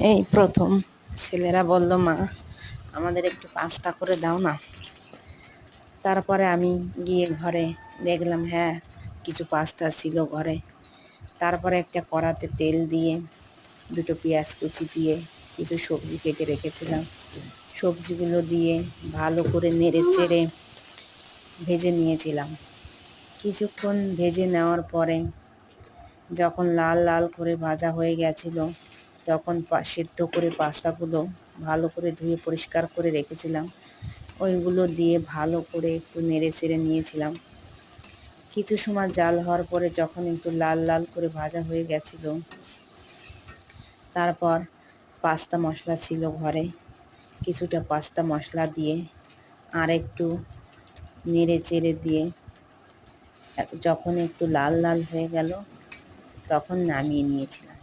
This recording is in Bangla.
এই প্রথম ছেলেরা বলল, মা আমাদের একটু পাস্তা করে দাও না। তারপরে আমি গিয়ে ঘরে দেখলাম হ্যাঁ কিছু পাস্তা ছিল ঘরে। তারপরে একটা কড়াতে তেল দিয়ে দুটো পেঁয়াজ কুচি দিয়ে কিছু সবজি কেটে রেখেছিলাম, সবজিগুলো দিয়ে ভালো করে নেড়ে চেড়ে ভেজে নিয়েছিলাম। কিছুক্ষণ ভেজে নেওয়ার পরে যখন লাল লাল করে ভাজা হয়ে গেছিলো, তখন সেদ্ধ করে পাস্তাগুলো ভালো করে ধুয়ে পরিষ্কার করে রেখেছিলাম, ওইগুলো দিয়ে ভালো করে একটু নেড়ে চেড়ে নিয়েছিলাম। কিছু সময় জাল হওয়ার পরে যখন একটু লাল লাল করে ভাজা হয়ে গেছিলো, তারপর পাস্তা মশলা ছিল ঘরে, কিছুটা পাস্তা মশলা দিয়ে আর একটু নেড়ে চেড়ে দিয়ে যখন একটু লাল লাল হয়ে গেল তখন নামিয়ে নিয়েছিলাম।